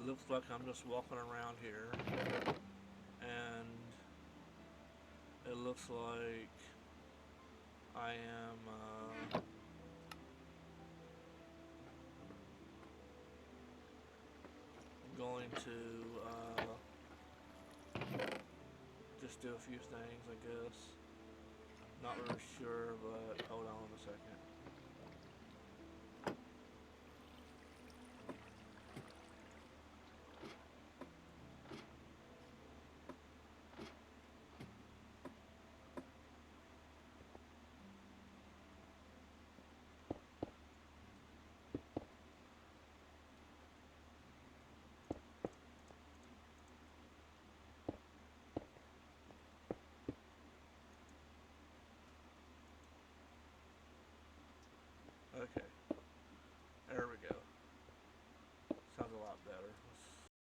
looks like I'm just walking around here, and it looks like I am going to just do a few things, I guess. Not really sure, but hold on a second.